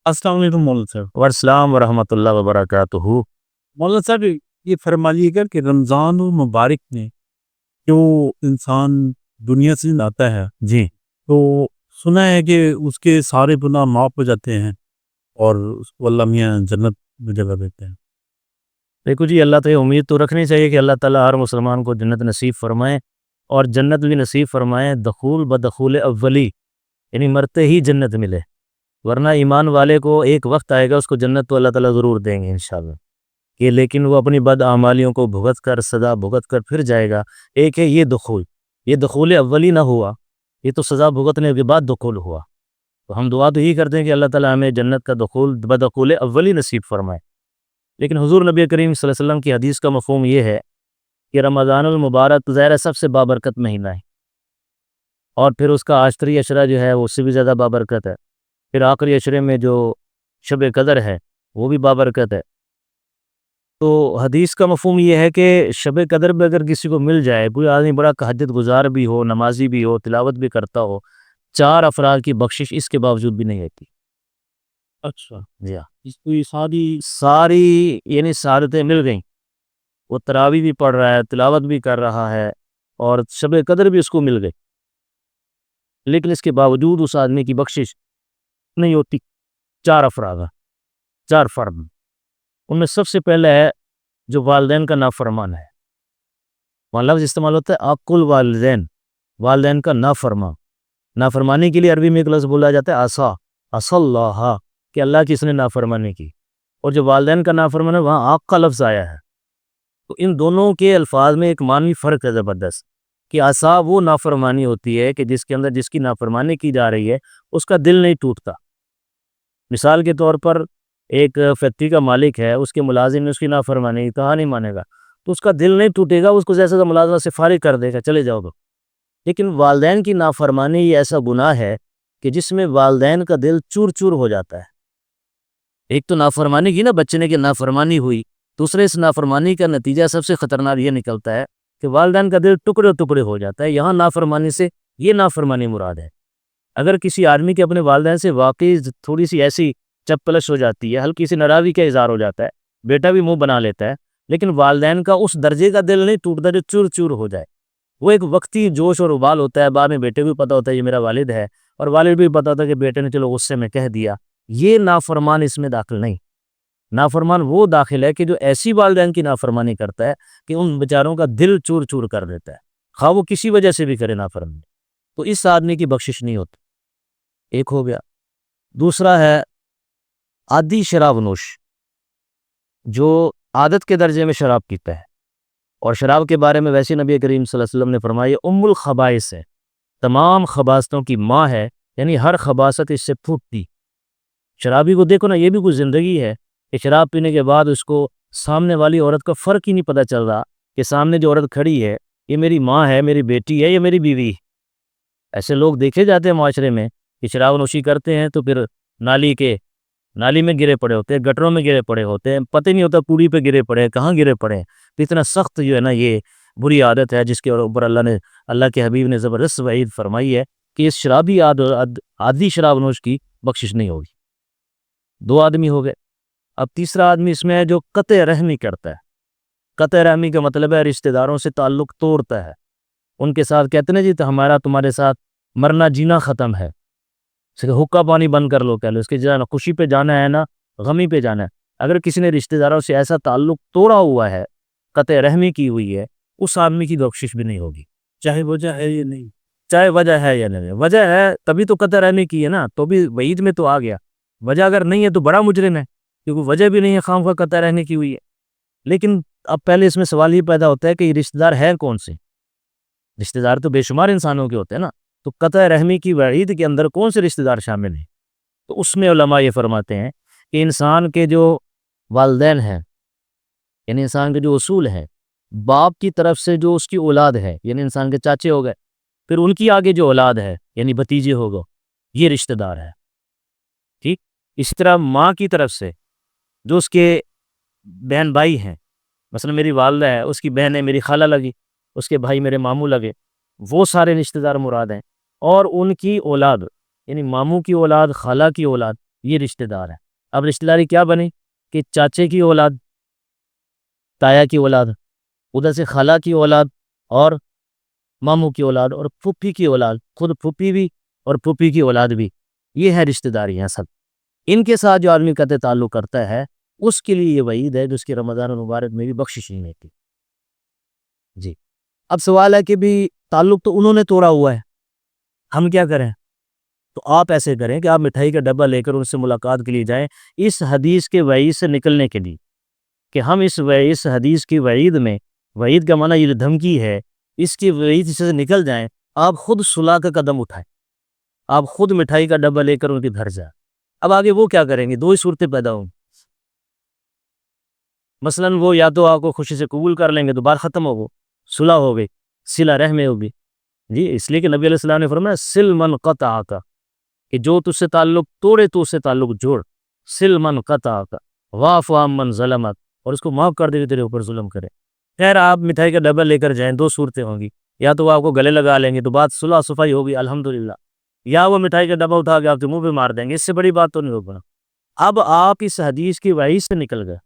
السلام علیکم مولانا صاحب۔ والسلام ورحمۃ اللہ وبرکاتہ۔ مولانا صاحب یہ فرمائیے گا کہ رمضان المبارک میں جو انسان دنیا سے آتا ہے جی تو سنا ہے کہ اس کے سارے گناہ معاف ہو جاتے ہیں اور اس کو اللہ میاں جنت میں جگہ دیتے ہیں۔ دیکھو جی، اللہ تعالیٰ امید تو رکھنی چاہیے کہ اللہ تعالیٰ ہر مسلمان کو جنت نصیب فرمائے، اور جنت بھی نصیب فرمائے دخول بدخول اولی، یعنی مرتے ہی جنت ملے، ورنہ ایمان والے کو ایک وقت آئے گا اس کو جنت تو اللہ تعالیٰ ضرور دیں گے انشاءاللہ، کہ لیکن وہ اپنی بد اعمالیوں کو بھگت کر سزا بھگت کر پھر جائے گا۔ ایک ہے یہ دخول اولی نہ ہوا، یہ تو سزا بھگتنے کے بعد دخول ہوا۔ تو ہم دعا تو یہی کرتے ہیں کہ اللہ تعالیٰ ہمیں جنت کا دخول بدخول اولی نصیب فرمائے۔ لیکن حضور نبی کریم صلی اللہ علیہ وسلم کی حدیث کا مفہوم یہ ہے کہ رمضان المبارک ظاہر سب سے بابرکت مہینہ ہے، اور پھر اس کا آشتری عشرہ جو ہے وہ اس سے بھی زیادہ بابرکت ہے، پھر آخری عشرے میں جو شب قدر ہے وہ بھی بابرکت ہے۔ تو حدیث کا مفہوم یہ ہے کہ شب قدر میں اگر کسی کو مل جائے، کوئی آدمی بڑا تہجد گزار بھی ہو، نمازی بھی ہو، تلاوت بھی کرتا ہو، 4 افراد کی بخشش اس کے باوجود بھی نہیں ہوتی۔ اچھا، جی ہاں، اس کو یہ ساری یعنی سعادتیں مل گئیں، وہ تراویح بھی پڑھ رہا ہے، تلاوت بھی کر رہا ہے، اور شب قدر بھی اس کو مل گئی، لیکن اس کے باوجود اس آدمی کی بخشش نہیں ہوتی۔ 4 افراد ہیں، 4 فرد، ان میں سب سے پہلے ہے جو والدین کا نافرمان ہے۔ وہاں لفظ استعمال ہوتا ہے عاق الوالدین، والدین کا نافرمانی کے لیے عربی میں ایک لفظ بولا جاتا ہے عصا اللہ، کہ اللہ کی اس نے نافرمانی کی، اور جو والدین کا نافرمان ہے وہاں عاق کا لفظ آیا ہے۔ تو ان دونوں کے الفاظ میں ایک معنوی فرق ہے زبردست، کہ عصا وہ نافرمانی ہوتی ہے کہ جس کے اندر جس کی نافرمانی کی جا رہی ہے اس کا دل نہیں ٹوٹتا۔ مثال کے طور پر ایک فیکٹری کا مالک ہے، اس کے ملازم نے اس کی نافرمانی کہا نہیں مانے گا تو اس کا دل نہیں ٹوٹے گا، اس کو جیسا ملازمت سے فارغ کر دے گا، چلے جاؤ گا۔ لیکن والدین کی نافرمانی یہ ایسا گناہ ہے کہ جس میں والدین کا دل چور چور ہو جاتا ہے۔ ایک تو نافرمانی کی نا بچے نے کہ نافرمانی ہوئی، دوسرے اس نافرمانی کا نتیجہ سب سے خطرناک یہ نکلتا ہے کہ والدین کا دل ٹکڑے ٹکڑے ہو جاتا ہے۔ یہاں نافرمانی سے یہ نافرمانی مراد ہے۔ اگر کسی آدمی کے اپنے والدین سے واقعی تھوڑی سی ایسی چپلش ہو جاتی ہے، ہلکی سی ناراضگی کا اظہار ہو جاتا ہے، بیٹا بھی منہ بنا لیتا ہے، لیکن والدین کا اس درجے کا دل نہیں ٹوٹتا جو چور چور ہو جائے۔ وہ ایک وقتی جوش اور ابال ہوتا ہے، بعد میں بیٹے کو بھی پتہ ہوتا ہے یہ میرا والد ہے، اور والد بھی پتہ ہوتا ہے کہ بیٹے نے چلو غصے میں کہہ دیا۔ یہ نافرمان اس میں داخل نہیں۔ نافرمان وہ داخل ہے کہ جو ایسی والدین کی نافرمانی کرتا ہے کہ ان بیچاروں کا دل چور چور کر دیتا ہے، خواہ وہ کسی وجہ سے بھی کرے نافرمانی، تو اس آدمی کی بخشش نہیں ہوتی۔ ایک ہو گیا۔ دوسرا ہے عادی شراب نوش، جو عادت کے درجے میں شراب پیتا ہے، اور شراب کے بارے میں ویسے نبی کریم صلی اللہ علیہ وسلم نے فرمایا ام الخبائث ہے، تمام خباثتوں کی ماں ہے، یعنی ہر خباثت اس سے پھوٹتی۔ شرابی کو دیکھو نا، یہ بھی کوئی زندگی ہے کہ شراب پینے کے بعد اس کو سامنے والی عورت کا فرق ہی نہیں پتہ چل رہا کہ سامنے جو عورت کھڑی ہے یہ میری ماں ہے، میری بیٹی ہے، یا میری بیوی ہے۔ ایسے لوگ دیکھے جاتے ہیں معاشرے میں کہ شراب نوشی کرتے ہیں تو پھر نالی میں گرے پڑے ہوتے ہیں، گٹروں میں گرے پڑے ہوتے ہیں، پتہ نہیں ہوتا کوڑی پہ گرے پڑے ہیں، کہاں گرے پڑے ہیں۔ تو اتنا سخت جو ہے نا یہ بری عادت ہے جس کے اوپر اللہ کے حبیب نے زبردست وعید فرمائی ہے کہ اس شرابی عادی شراب نوش کی بخشش نہیں ہوگی۔ 2 آدمی ہو گئے۔ اب تیسرا آدمی اس میں ہے جو قطع رحمی کرتا ہے۔ قطع رحمی کا مطلب ہے رشتہ داروں سے تعلق توڑتا ہے، ان کے ساتھ کہتے ہیں جی تو ہمارا تمہارے ساتھ مرنا جینا ختم ہے، حکا پانی بند کر لو، کہہ لو اس کے جانا خوشی پہ جانا ہے نا غمی پہ جانا ہے۔ اگر کسی نے رشتہ داروں سے ایسا تعلق توڑا ہوا ہے، قطع رحمی کی ہوئی ہے، اس آدمی کی بخشش بھی نہیں ہوگی، چاہے وجہ ہے یا نہیں۔ چاہے وجہ ہے یا نہیں۔ وجہ ہے تبھی تو قطع رحمی کی ہے نا، تو بھی وعید میں تو آ گیا۔ وجہ اگر نہیں ہے تو بڑا مجرم ہے، کیونکہ وجہ بھی نہیں ہے، خام خواہ قطع رحمی کی ہوئی ہے۔ لیکن اب پہلے اس میں سوال یہ پیدا ہوتا ہے کہ یہ رشتہ دار ہے کون سے؟ رشتہ دار تو بے شمار انسانوں کے ہوتے ہیں نا، تو قطع رحمی کی وعید کے اندر کون سے رشتہ دار شامل ہیں؟ تو اس میں علماء یہ فرماتے ہیں کہ انسان کے جو والدین ہیں، یعنی انسان کے جو اصول ہیں، باپ کی طرف سے جو اس کی اولاد ہے، یعنی انسان کے چاچے ہو گئے، پھر ان کی آگے جو اولاد ہے یعنی بھتیجے ہو گئے، یہ رشتہ دار ہے۔ ٹھیک اسی طرح ماں کی طرف سے جو اس کے بہن بھائی ہیں، مثلا میری والدہ ہے، اس کی بہن ہے میری خالہ لگی، اس کے بھائی میرے ماموں لگے، وہ سارے رشتہ دار مراد ہیں۔ اور ان کی اولاد یعنی ماموں کی اولاد، خالہ کی اولاد، یہ رشتہ دار ہے. اب رشتہ داری کیا بنے کہ چاچے کی اولاد، تایا کی اولاد، ادھر سے خالہ کی اولاد اور ماموں کی اولاد اور پھوپھی کی اولاد، خود پھوپھی بھی اور پھوپھی کی اولاد بھی. یہ ہے رشتہ داری ہیں سب. ان کے ساتھ جو آدمی قطع تعلق کرتا ہے اس کے لیے یہ وعید ہے جو اس کی رمضان المبارک میں بھی بخشش نہیں ہوتی. جی اب سوال ہے کہ بھی تعلق تو انہوں نے توڑا ہوا ہے، ہم کیا کریں؟ تو آپ ایسے کریں کہ آپ مٹھائی کا ڈبہ لے کر ان سے ملاقات کے لیے جائیں، اس حدیث کے وعید سے نکلنے کے لیے، کہ ہم اس حدیث کی وعید میں، وعید کا معنی یہ دھمکی ہے، اس کی وعید سے نکل جائیں. آپ خود صلح کا قدم اٹھائیں، آپ خود مٹھائی کا ڈبہ لے کر ان کے گھر جائیں. اب آگے وہ کیا کریں گے؟ دو ہی صورتیں پیدا ہوں. مثلا وہ یا تو آپ کو خوشی سے قبول کر لیں گے تو بات ختم ہو گئی، صلح ہو گئی، صلہ رحم ہوگی. جی اس لیے کہ نبی علیہ السلام نے فرمایا سل من قطعک، کہ جو تجھ سے تعلق توڑے تو اس سے تعلق جوڑ. سل من قطعک واعف عن من ظلمک، اور اس کو معاف کر دے تیرے اوپر ظلم کرے. خیر آپ مٹھائی کا ڈبہ لے کر جائیں، دو صورتیں ہوں گی، یا تو وہ آپ کو گلے لگا لیں گے تو بات صلح صفائی ہوگی الحمدللہ، یا وہ مٹھائی کا ڈبہ اٹھا کے آپ کے منہ پہ مار دیں گے. اس سے بڑی بات تو نہیں ہوگا. اب آپ اس حدیث کی وعید سے نکل گئے،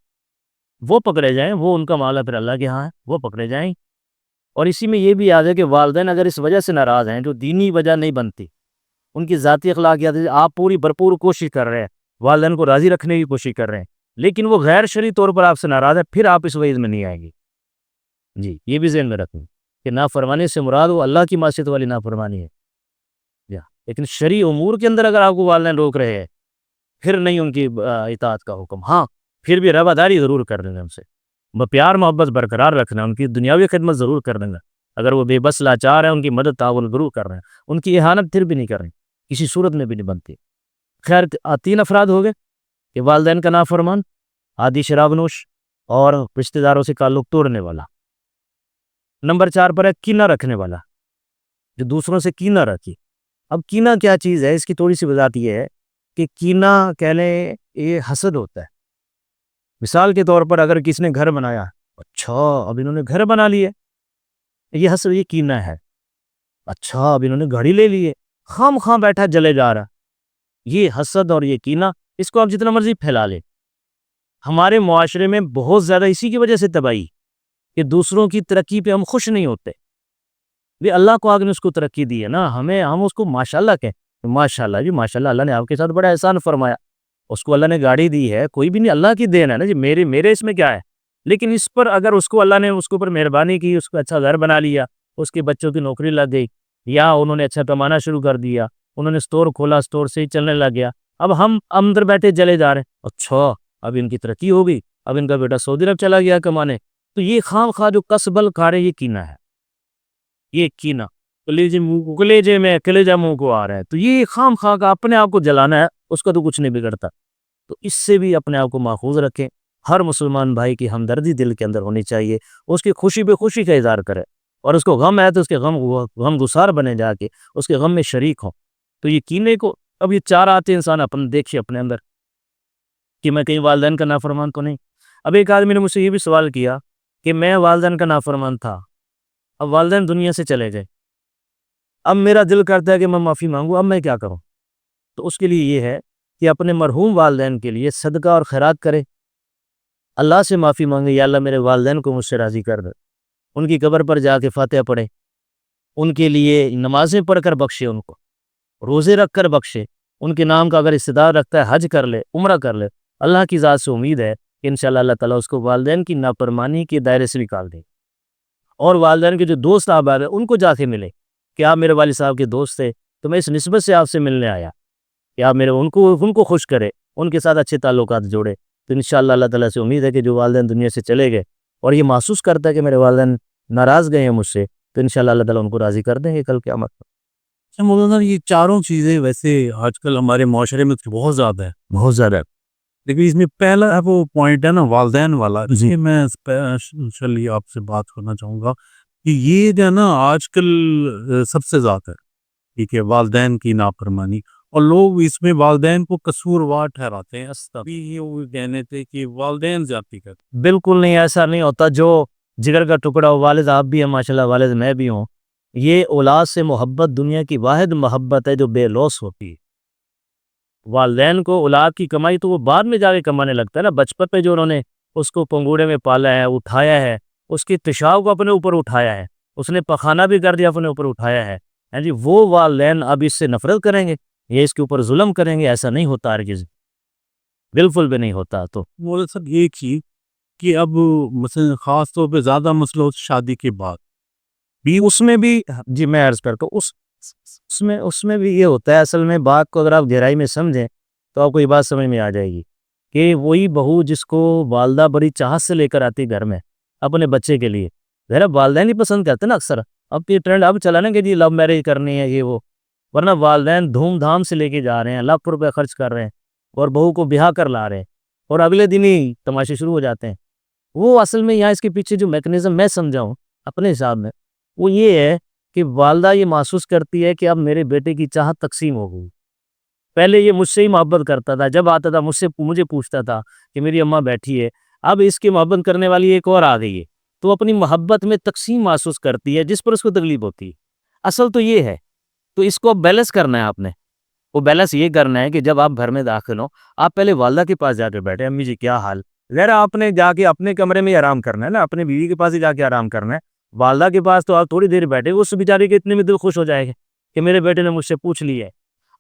وہ پکڑے جائیں، وہ ان کا معاملہ پھر اللہ کے ہاں ہے، وہ پکڑے جائیں. اور اسی میں یہ بھی یاد ہے کہ والدین اگر اس وجہ سے ناراض ہیں جو دینی وجہ نہیں بنتی، ان کی ذاتی اخلاقیات، آپ پوری بھرپور کوشش کر رہے ہیں، والدین کو راضی رکھنے کی کوشش کر رہے ہیں، لیکن وہ غیر شرعی طور پر آپ سے ناراض ہے، پھر آپ اس وعید میں نہیں آئیں گے. جی یہ بھی ذہن میں رکھیں کہ نافرمانی سے مراد وہ اللہ کی معصیت والی نافرمانی ہے. لیکن شرعی امور کے اندر اگر آپ کو والدین روک رہے ہیں پھر نہیں ان کی اطاعت کا حکم. ہاں پھر بھی رواداری ضرور کر دینا، ان سے پیار محبت برقرار رکھنا، ان کی دنیاوی خدمت ضرور کر دینا. اگر وہ بے بس لاچار ہیں ان کی مدد تعاون ضرور کر رہے ہیں، ان کی اہانت پھر بھی نہیں کر رہے، کسی صورت میں بھی نہیں بنتی. خیر 3 افراد ہو گئے کہ والدین کا نافرمان، عادی شراب نوش اور رشتہ داروں سے تعلق توڑنے والا. نمبر 4 پر ہے کینہ رکھنے والا، جو دوسروں سے کینہ رکھے. اب کینہ کیا چیز ہے؟ اس کی تھوڑی سی وضاحت یہ ہے کہ کینہ کہہ لیں یہ حسد ہوتا ہے. مثال کے طور پر اگر کسی نے گھر بنایا، اچھا اب انہوں نے گھر بنا لیے، یہ حسد، یہ کینہ ہے. اچھا اب انہوں نے گھڑی لے لیے، خام خام بیٹھا جلے جا رہا، یہ حسد اور یہ کینہ. اس کو آپ جتنا مرضی پھیلا لیں. ہمارے معاشرے میں بہت زیادہ اسی کی وجہ سے تباہی کہ دوسروں کی ترقی پہ ہم خوش نہیں ہوتے. بھی اللہ کو آگے نے اس کو ترقی دی ہے نا، ہم اس کو ماشاءاللہ کہیں، ماشاءاللہ جی ماشاءاللہ، اللہ نے آپ کے ساتھ بڑا احسان فرمایا. اس کو اللہ نے گاڑی دی ہے، کوئی بھی نہیں، اللہ کی دین ہے نا جی، میرے اس میں کیا ہے. لیکن اس پر اگر اس کو اللہ نے اس کے اوپر مہربانی کی، اس کو اچھا گھر بنا لیا، اس کے بچوں کی نوکری لگ گئی، یا انہوں نے اچھا کمانا شروع کر دیا، انہوں نے سٹور کھولا، سٹور سے ہی چلنے لگ گیا، اب ہم اندر بیٹھے جلے جا رہے ہیں، اچھا اب ان کی ترقی ہو گئی، اب ان کا بیٹا سعودی عرب چلا گیا کمانے. تو یہ خام خواہ جو کسبل کھارے، یہ کینہ ہے، یہ کینہ کلیجہ منہ کو آ رہا ہے. تو یہ خام خواہ کا اپنے آپ کو جلانا ہے، اس کا تو کچھ نہیں بگڑتا. تو اس سے بھی اپنے آپ کو محفوظ رکھیں. ہر مسلمان بھائی کی ہمدردی دل کے اندر ہونی چاہیے، اس کی خوشی پہ خوشی کا اظہار کرے، اور اس کو غم ہے تو اس کے غم گسار بنے، جا کے اس کے غم میں شریک ہوں. تو یہ کینے کو اب یہ 4 آتے انسان دیکھیے اپنے اندر کہ میں کہیں والدین کا نافرمان تو نہیں. اب ایک آدمی نے مجھ سے یہ بھی سوال کیا کہ میں والدین کا نافرمان تھا، اب والدین دنیا سے چلے گئے، اب میرا دل کرتا ہے کہ میں معافی مانگوں، اب میں کیا کروں؟ تو اس کے لیے یہ ہے کہ اپنے مرحوم والدین کے لیے صدقہ اور خیرات کرے، اللہ سے معافی مانگے، یا اللہ میرے والدین کو مجھ سے راضی کر دے، ان کی قبر پر جا کے فاتحہ پڑھے، ان کے لیے نمازیں پڑھ کر بخشے، ان کو روزے رکھ کر بخشے، ان کے نام کا اگر استعداد رکھتا ہے حج کر لے، عمرہ کر لے. اللہ کی ذات سے امید ہے کہ انشاءاللہ اللہ تعالیٰ اس کو والدین کی نافرمانی کے دائرے سے نکال دے. اور والدین کے جو دوست احباب ہیں ان کو جا کے ملے کہ آپ میرے والد صاحب کے دوست تھے تو میں اس نسبت سے آپ سے ملنے آیا، کہ آپ ان کو خوش کرے، ان کے ساتھ اچھے تعلقات جوڑے. تو انشاءاللہ اللہ تعالیٰ سے امید ہے کہ جو والدین دنیا سے چلے گئے اور یہ محسوس کرتا ہے کہ میرے والدین ناراض گئے ہیں مجھ سے، تو انشاءاللہ اللہ تعالیٰ ان کو راضی کر دیں گے کل قیامت میں. مولانا یہ چاروں چیزیں ویسے آج کل ہمارے معاشرے میں بہت زیادہ ہے، بہت زیادہ. لیکن اس میں پہلا وہ پوائنٹ ہے نا والدین والا، اس میں میں اسپیشلی آپ سے بات کرنا چاہوں گا کہ یہ جو ہے نا آج کل سب سے زیادہ ہے، ٹھیک ہے، والدین کی نافرمانی. اور لوگ اس میں والدین کو قصوروار ٹھہراتے ہیں، یہ کہنے تھے کہ والدین زیادتی کرتے. بالکل نہیں، ایسا نہیں ہوتا. جو جگر کا ٹکڑا ہو، والد آپ بھی ہیں ماشاءاللہ، والد میں بھی ہوں، یہ اولاد سے محبت دنیا کی واحد محبت ہے جو بے لوث ہوتی ہے. والدین کو اولاد کی کمائی تو وہ بعد میں جا کے کمانے لگتا ہے نا. بچپن پہ جو انہوں نے اس کو پنگوڑے میں پالا ہے, اٹھایا ہے, اس کے پیشاب کو اپنے اوپر اٹھایا ہے, اس نے پخانہ بھی کر دیا اپنے اوپر اٹھایا ہے, ہاں جی, وہ والدین اب اس سے نفرت کریں گے, یہ اس کے اوپر ظلم کریں گے؟ ایسا نہیں ہوتا ہرگز, بالکل بھی نہیں ہوتا. تو مولانا صاحب یہ چیز کہ اب مثلا خاص طور پہ زیادہ مسئلہ ہو شادی کے بعد بھی اس میں بھی جی میں عرض کرتا ہوں, اس میں بھی یہ ہوتا ہے. اصل میں بات کو اگر آپ گہرائی میں سمجھیں تو آپ کو یہ بات سمجھ میں آ جائے گی کہ وہی بہو جس کو والدہ بڑی چاہت سے لے کر آتی گھر میں اپنے بچے کے لیے, ذرا والدین ہی پسند کرتے نا اکثر. اب یہ ٹرینڈ اب چلا نا کہ جی لو میرج کرنی ہے یہ وہ, ورنہ والدین دھوم دھام سے لے کے جا رہے ہیں, لاکھ روپے خرچ کر رہے ہیں اور بہو کو بیاہ کر لا رہے ہیں, اور اگلے دن ہی تماشے شروع ہو جاتے ہیں. وہ اصل میں یہاں اس کے پیچھے جو میکنزم میں سمجھاؤں اپنے حساب میں, وہ یہ ہے کہ والدہ یہ محسوس کرتی ہے کہ اب میرے بیٹے کی چاہت تقسیم ہو گئی. پہلے یہ مجھ سے ہی محبت کرتا تھا, جب آتا تھا مجھے پوچھتا تھا کہ میری اماں بیٹھی ہے, اب اس کی محبت کرنے والی ایک اور آ گئی ہے, تو اپنی محبت میں تقسیم محسوس کرتی ہے جس پر اس کو تکلیف ہوتی ہے. اصل تو یہ ہے, تو اس کو اب بیلنس کرنا ہے آپ نے. وہ بیلنس یہ کرنا ہے کہ جب آپ گھر میں داخل ہوں آپ پہلے والدہ کے پاس جا کے بیٹھے, امی جی کیا حال, ذرا آپ نے جا کے اپنے کمرے میں آرام کرنا ہے نا, اپنے بیوی کے پاس ہی جا کے آرام کرنا ہے. والدہ کے پاس تو آپ تھوڑی دیر بیٹھے, اس بیچاری کے اتنے میں دل خوش ہو جائے گا کہ میرے بیٹے نے مجھ سے پوچھ لی ہے.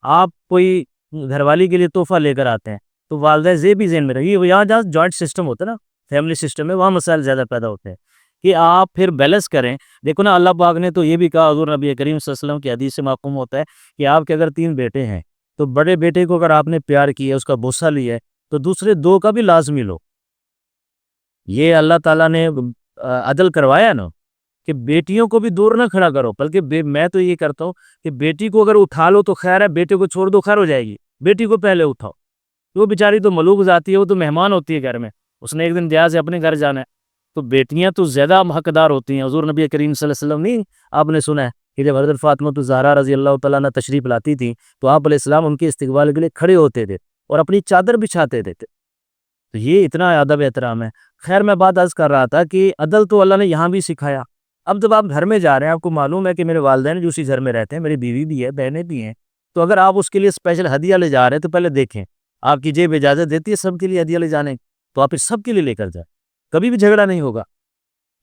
آپ کوئی گھر والی کے لیے تحفہ لے کر آتے ہیں تو والدہ یہ بھی ذہن میں رہی, یہاں جہاں جوائنٹ سسٹم ہوتا ہے نا, فیملی سسٹم میں, وہاں مسائل زیادہ پیدا ہوتے ہیں کہ آپ پھر بیلنس کریں. دیکھو نا, اللہ پاک نے تو یہ بھی کہا, حضور نبی کریم صلی اللہ علیہ وسلم کی حدیث سے معلوم ہوتا ہے کہ آپ کے اگر 3 بیٹے ہیں تو بڑے بیٹے کو اگر آپ نے پیار کیا, اس کا بوسہ لیا ہے, تو دوسرے 2 کا بھی لازمی لو. یہ اللہ تعالیٰ نے عدل کروایا نا کہ بیٹیوں کو بھی دور نہ کھڑا کرو, بلکہ میں تو یہ کرتا ہوں کہ بیٹی کو اگر اٹھا لو تو خیر ہے, بیٹے کو چھوڑ دو خیر ہو جائے گی, بیٹی کو پہلے اٹھاؤ. وہ بیچاری تو ملوک ذاتی ہے, وہ تو مہمان ہوتی ہے گھر میں, اس نے ایک دن جہاز سے اپنے گھر جانا ہے, تو بیٹیاں تو زیادہ حقدار ہوتی ہیں. حضور نبی کریم صلی اللہ علیہ وسلم نہیں آپ نے سنا ہے کہ جب حضرت فاطمہ الزہرا رضی اللہ تعالیٰ عنہ تشریف لاتی تھی تو آپ علیہ السلام ان کے استقبال کے لیے کھڑے ہوتے تھے اور اپنی چادر بچھاتے تھے. تو یہ اتنا ادب احترام ہے. خیر میں بات عرض کر رہا تھا کہ عدل تو اللہ نے یہاں بھی سکھایا. اب جب آپ گھر میں جا رہے ہیں, آپ کو معلوم ہے کہ میرے والدین جو اسی گھر میں رہتے ہیں, میری بیوی بھی ہے, بہنیں بھی ہیں, تو اگر آپ اس کے لیے اسپیشل ہدیہ لے جا رہے ہیں تو پہلے دیکھیں آپ کی جیب اجازت دیتی ہے سب کے لیے ہدیہ لے جانے, تو آپ سب کے لیے لے کر جائیں, کبھی بھی جھگڑا نہیں ہوگا.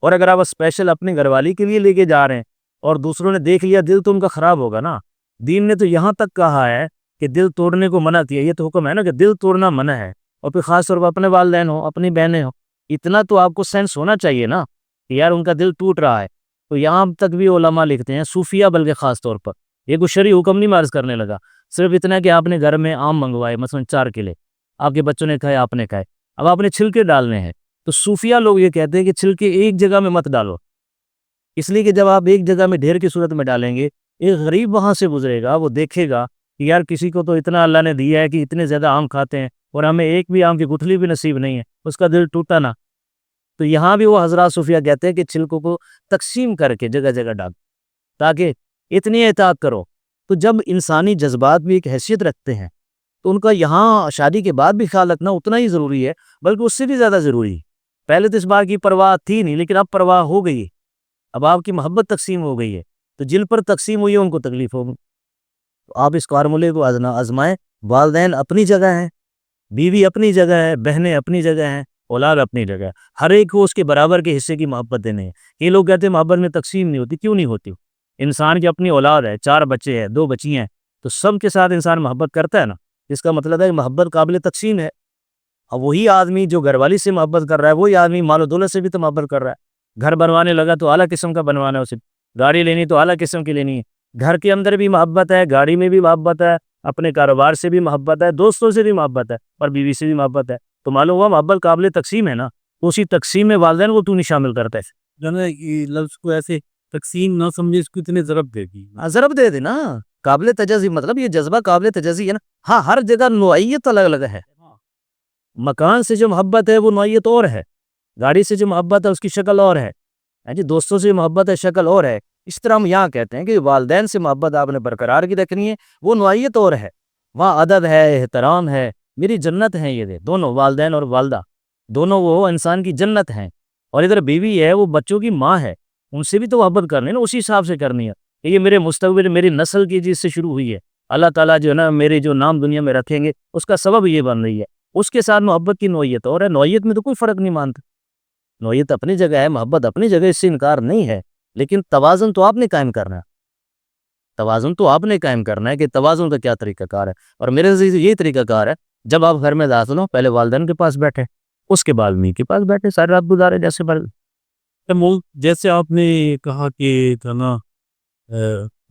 اور اگر آپ اسپیشل اپنے گھر والی کے لیے لے کے جا رہے ہیں اور دوسروں نے دیکھ لیا, دل تو ان کا خراب ہوگا نا. دین نے تو یہاں تک کہا ہے کہ دل توڑنے کو منع کیا, یہ تو حکم ہے نا کہ دل توڑنا منع ہے, اور پھر خاص طور پر اپنے والدین ہو, اپنی بہنیں ہو, اتنا تو آپ کو سینس ہونا چاہیے نا کہ یار ان کا دل ٹوٹ رہا ہے. تو یہاں تک بھی علماء لکھتے ہیں, صوفیہ بلکہ خاص طور پر, یہ کوئی شرعی حکم نہیں مارز کرنے لگا, صرف اتنا کہ آپ نے گھر میں آم منگوائے مثلا 4 کلے, آپ کے بچوں نے کھائے, آپ نے کھائے, اب آپ نے چھلکے ڈالنے ہیں, تو صوفیہ لوگ یہ کہتے ہیں کہ چھلکے ایک جگہ میں مت ڈالو, اس لیے کہ جب آپ ایک جگہ میں ڈھیر کی صورت میں ڈالیں گے, ایک غریب وہاں سے گزرے گا, وہ دیکھے گا کہ یار کسی کو تو اتنا اللہ نے دیا ہے کہ اتنے زیادہ آم کھاتے ہیں اور ہمیں ایک بھی آم کی گٹھلی بھی نصیب نہیں ہے, اس کا دل ٹوٹا نا. تو یہاں بھی وہ حضرات صوفیہ کہتے ہیں کہ چھلکوں کو تقسیم کر کے جگہ جگہ ڈال, تاکہ اتنی احتیاط کرو. تو جب انسانی جذبات بھی ایک حیثیت رکھتے ہیں تو ان کا یہاں شادی کے بعد بھی خیال رکھنا اتنا ہی ضروری ہے, بلکہ اس سے بھی زیادہ ضروری ہے. پہلے تو اس بات کی پرواہ تھی نہیں, لیکن اب پرواہ ہو گئی ہے, اب آپ کی محبت تقسیم ہو گئی ہے, تو جن پر تقسیم ہوئی ہے ان کو تکلیف ہوگی. تو آپ اس فارمولے کو آزمائیں. والدین اپنی جگہ ہیں, بیوی اپنی جگہ ہے, بہنیں اپنی جگہ ہیں, اولاد اپنی جگہ ہے, ہر ایک کو اس کے برابر کے حصے کی محبت دینے ہیں. یہ لوگ کہتے ہیں محبت میں تقسیم نہیں ہوتی, کیوں نہیں ہوتی؟ انسان کی اپنی اولاد ہے, 4 بچے ہیں, 2 بچی ہیں, تو سب کے ساتھ انسان محبت کرتا ہے نا, جس کا مطلب ہے کہ محبت قابل تقسیم ہے. اب وہی آدمی جو گھر والی سے محبت کر رہا ہے, وہی آدمی مال و دولت سے بھی تو محبت کر رہا ہے. گھر بنوانے لگا تو اعلیٰ قسم کا بنوانا ہے اسے, گاڑی لینی تو اعلیٰ قسم کی لینی ہے, گھر کے اندر بھی محبت ہے, گاڑی میں بھی محبت ہے, اپنے کاروبار سے بھی محبت ہے, دوستوں سے بھی محبت ہے, اور بیوی سے بھی محبت ہے. تو معلوم ہوا محبت قابل تقسیم ہے نا, اسی تقسیم میں والدین کو تو نہیں شامل کرتا ہے. جو ہے یہ لفظ کو ایسے تقسیم نہ سمجھے, اس کو اتنے ضرب دے دی. ضرب دے دے نا, قابل تجزی, مطلب یہ جذبہ قابل تجزی ہے نا. ہاں ہر جگہ نوعیت الگ الگ ہے. مکان سے جو محبت ہے وہ نوعیت اور ہے, گاڑی سے جو محبت ہے اس کی شکل اور ہے, جی دوستوں سے محبت ہے شکل اور ہے. اس طرح ہم یہاں کہتے ہیں کہ والدین سے محبت آپ نے برقرار کی رکھنی ہے, وہ نوعیت اور ہے, وہاں ادب ہے, احترام ہے, میری جنت ہیں یہ دونوں, والدین اور والدہ دونوں وہ انسان کی جنت ہیں. اور ادھر بیوی ہے, وہ بچوں کی ماں ہے, ان سے بھی تو محبت کرنی ہے نا, اسی حساب سے کرنی ہے کہ یہ میرے مستقبل میری نسل کی چیز سے شروع ہوئی ہے, اللہ تعالیٰ جو ہے نا میرے جو نام دنیا میں رکھیں گے اس کا سبب یہ بن رہی ہے. اس کے ساتھ محبت کی نوعیت اور ہے. نوعیت میں تو کوئی فرق نہیں مانتا. نوعیت اپنی جگہ ہے, محبت اپنی جگہ, اس سے انکار نہیں ہے, لیکن توازن تو آپ نے قائم کرنا ہے. توازن تو آپ نے قائم کرنا ہے کہ توازن کا کیا طریقہ کار ہے. اور میرے عزیز یہ طریقہ کار ہے, جب آپ گھر میں داخل ہو پہلے والدین کے پاس بیٹھے, اس کے بعد امی کے پاس بیٹھے, ساری رات گزارے جیسے جیسے آپ نے کہا کہ جو نا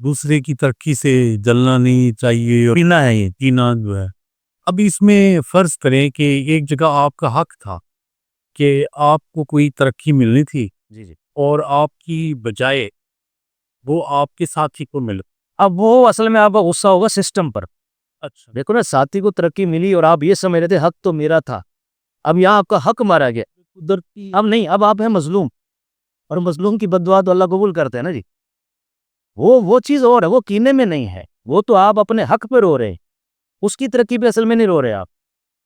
دوسرے کی ترقی سے جلنا نہیں چاہیے, اور کینہ ہے, یہ کینہ جو ہے. اب اس میں فرض کریں کہ ایک جگہ آپ کا حق تھا کہ آپ کو کوئی ترقی ملنی تھی, جی. اور آپ کی بجائے وہ آپ کے ساتھی کو مل. اب وہ اصل میں آپ کا غصہ ہوگا سسٹم پر. اچھا, دیکھو نا, ساتھی کو ترقی ملی اور آپ یہ سمجھ رہے تھے حق تو میرا تھا. اب یہاں آپ کا حق مارا گیا. قدرتی اب نہیں, اب آپ ہیں مظلوم, اور مظلوم کی بد دعا تو اللہ قبول کرتے ہیں نا جی. وہ چیز اور ہے, وہ کینے میں نہیں ہے, وہ تو آپ اپنے حق پہ رو رہے ہیں, اس کی ترقی پہ اصل میں نہیں رو رہے آپ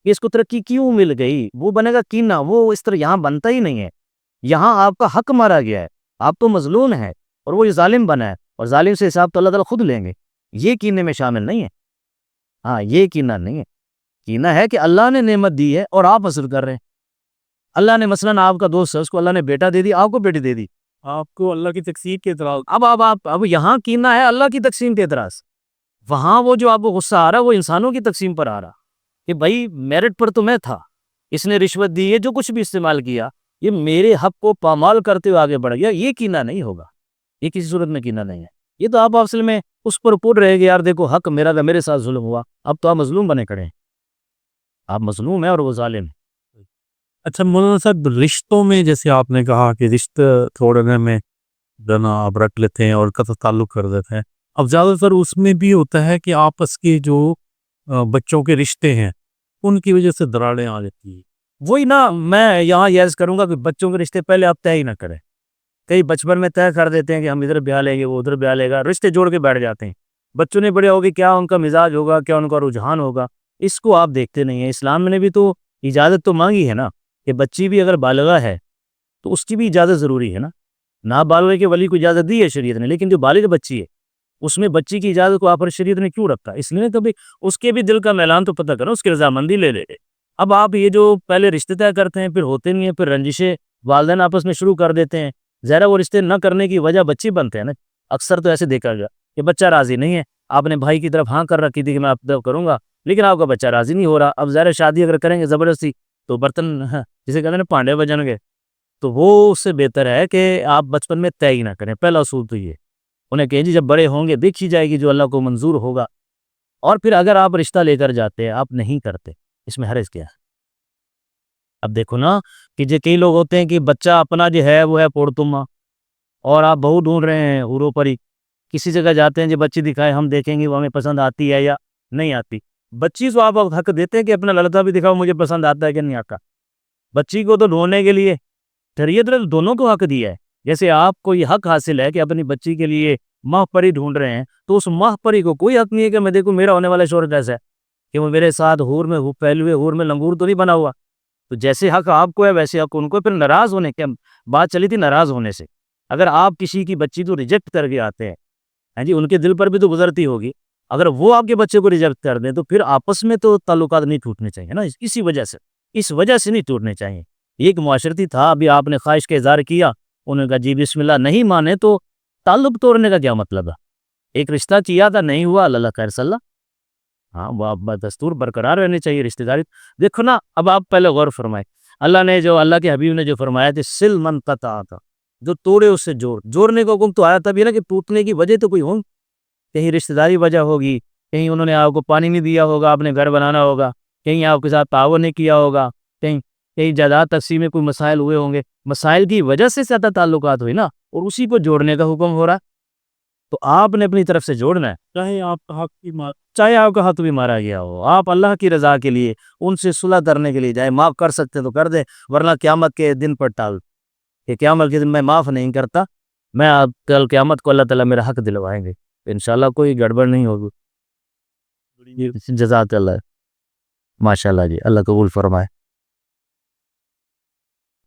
کہ اس کو ترقی کیوں مل گئی. وہ بنے گا کینہ, وہ اس طرح یہاں بنتا ہی نہیں ہے. یہاں آپ کا حق مارا گیا ہے, آپ تو مظلوم ہیں, اور وہ ظالم بنا ہے, اور ظالم سے حساب تو اللہ تعالیٰ خود لیں گے. یہ کینے میں شامل نہیں ہے. ہاں, یہ کینہ نہیں ہے. کینہ ہے کہ اللہ نے نعمت دی ہے اور آپ حاصل کر رہے ہیں. اللہ نے مثلاً آپ کا دوست ہے, اس کو اللہ نے بیٹا دے دی, آپ کو بیٹی دے دی, آپ کو اللہ کی تقسیم کے اعتراض. اب یہاں کینہ ہے اللہ کی تقسیم کے اعتراض. وہاں وہ جو آپ کو غصہ آ رہا ہے وہ انسانوں کی تقسیم پر آ رہا کہ بھائی میرٹ پر تو میں تھا, اس نے رشوت دی ہے, جو کچھ بھی استعمال کیا, یہ میرے حق کو پامال کرتے ہوئے آگے بڑھ گیا. یہ کینہ نہیں ہوگا, یہ کسی صورت میں کینہ نہیں ہے. یہ تو آپ اصل میں اس پر پور رہے گے, یار دیکھو حق میرا تھا, میرے ساتھ ظلم ہوا, اب تو آپ مظلوم بنے کھڑے ہیں. آپ مظلوم ہیں اور وہ ظالم ہے. اچھا مولانا صاحب, رشتوں میں جیسے آپ نے کہا کہ رشتے توڑنے میں جنا آپ رکھ لیتے ہیں اور قطع تعلق کر دیتے ہیں, اب زیادہ تر اس میں بھی ہوتا ہے کہ آپس کے جو بچوں کے رشتے ہیں ان کی وجہ سے دراڑیں آ جاتی ہیں. وہی نا, میں یہاں یہ عرض کروں گا کہ بچوں کے رشتے پہلے آپ طے ہی نہ کریں. کئی بچپن میں طے کر دیتے ہیں کہ ہم ادھر بیاہ لیں گے, وہ ادھر بیاہ لے گا, رشتے جوڑ کے بیٹھ جاتے ہیں. بچوں نے بڑے ہوگے, کیا ان کا مزاج ہوگا, کیا ان کا رجحان ہوگا, اس کو آپ دیکھتے نہیں ہیں. اسلام نے بھی تو اجازت تو مانگی ہے نا کہ بچی بھی اگر بالغہ ہے تو اس کی بھی اجازت ضروری ہے نا. نابالغ کے ولی کو اجازت دی ہے شریعت نے, لیکن جو بالغ بچی ہے اس میں بچی کی اجازت کو آپ پر شریعت نے کیوں رکھا؟ اس لیے کبھی اس کے بھی دل کا میلان تو پتہ کرو, اس کی رضامندی لے لے. اب آپ یہ جو پہلے رشتے طے کرتے ہیں پھر ہوتے نہیں ہیں, پھر رنجشیں والدین آپس میں شروع کر دیتے ہیں. ظاہر وہ رشتے نہ کرنے کی وجہ بچی بنتے ہیں نا. اکثر تو ایسے دیکھا گیا کہ بچہ راضی نہیں ہے, آپ نے بھائی کی طرف ہاں کر رکھی تھی کہ میں اب کروں گا, لیکن آپ کا بچہ راضی نہیں ہو رہا. اب ظاہر شادی اگر کریں گے زبردستی تو برتن جسے کہتے ہیں پانڈے بجن گے, تو وہ اس سے بہتر ہے کہ آپ بچپن میں طے ہی نہ کریں. پہلا اصول تو یہ, انہیں کہیں جی جب بڑے ہوں گے دیکھی جائے گی جو اللہ کو منظور ہوگا. اور پھر اگر آپ رشتہ لے کر جاتے ہیں, آپ نہیں کرتے, اس میں حرج کیا ہے؟ اب دیکھو نا کہ جو کئی لوگ ہوتے ہیں کہ بچہ اپنا جو ہے وہ ہے پورتما, اور آپ بہو ڈھونڈ رہے ہیں ہورو پری, کسی جگہ جاتے ہیں جو بچی دکھائے, ہم دیکھیں گے وہ ہمیں پسند آتی ہے یا نہیں آتی. بچی کو آپ حق دیتے ہیں کہ اپنا لڑکا بھی دکھاؤ, مجھے پسند آتا ہے کہ نہیں آتا. بچی کو تو ڈھونڈنے کے لیے شریعت نے دونوں کو حق دیا ہے. جیسے آپ کو یہ حق حاصل ہے کہ اپنی بچی کے لیے ماہ پری ڈھونڈ رہے ہیں, تو اس ماہ پری کو کوئی حق نہیں ہے کہ میں دیکھوں میرا ہونے والا شوہر کیسا ہے, کہ وہ میرے ساتھ ہور میں پھیلے ہوئے ہور میں لنگور تو نہیں بنا ہوا. تو جیسے حق آپ کو ہے ویسے حق ان کو. پھر ناراض ہونے کی بات چلی تھی, ناراض ہونے سے اگر آپ کسی کی بچی تو ریجیکٹ کر کے آتے ہیں, ہاں جی, ان کے دل پر بھی تو گزرتی ہوگی. اگر وہ آپ کے بچے کو ریجیکٹ کر دیں تو پھر آپس میں تو تعلقات نہیں ٹوٹنے چاہیے نا. اس وجہ سے نہیں ٹوٹنے چاہیے. یہ ایک معاشرتی تھا, ابھی آپ نے خواہش کا اظہار کیا, انہوں نے کہا جی بسم اللہ, نہیں مانے تو تعلق توڑنے کا کیا مطلب ہے؟ ایک رشتہ کیا تھا, نہیں ہوا, اللہ خیر صلی اللہ. ہاں, وہ دستور برقرار رہنے چاہیے رشتہ داری. دیکھو نا, اب آپ پہلے غور فرمائے, اللہ نے جو اللہ کے حبیب نے جو فرمایا تھا سل من قطع تھا, جو توڑے اس سے جوڑنے کا حکم تو آیا تھا بھی نا کہ ٹوٹنے کی وجہ تو کوئی ہو, کہیں رشتہ داری وجہ ہوگی, کہیں انہوں نے آپ کو پانی نہیں دیا ہوگا, آپ نے گھر بنانا ہوگا, کہیں آپ کے ساتھ تعاون نہیں کیا ہوگا, کہیں جائیداد تقسیم میں کوئی مسائل ہوئے ہوں گے. مسائل کی وجہ سے زیادہ تعلقات ہوئی نا, اور اسی کو جوڑنے کا حکم ہو رہا. تو آپ نے اپنی طرف سے جوڑنا ہے, چاہے آپ کا حق کی چاہے آپ کا حق بھی مارا گیا ہو. آپ اللہ کی رضا کے لیے ان سے صلح کرنے کے لیے جائے, معاف کر سکتے تو کر دیں, ورنہ قیامت کے دن پر ٹال کہ قیامت کے دن میں معاف نہیں کرتا, میں کل قیامت کو اللہ تعالیٰ میرا حق دلوائیں گے. انشاءاللہ کوئی گڑبڑ نہیں ہوگی. جزاک اللہ, ماشاءاللہ جی, اللہ قبول فرمائے.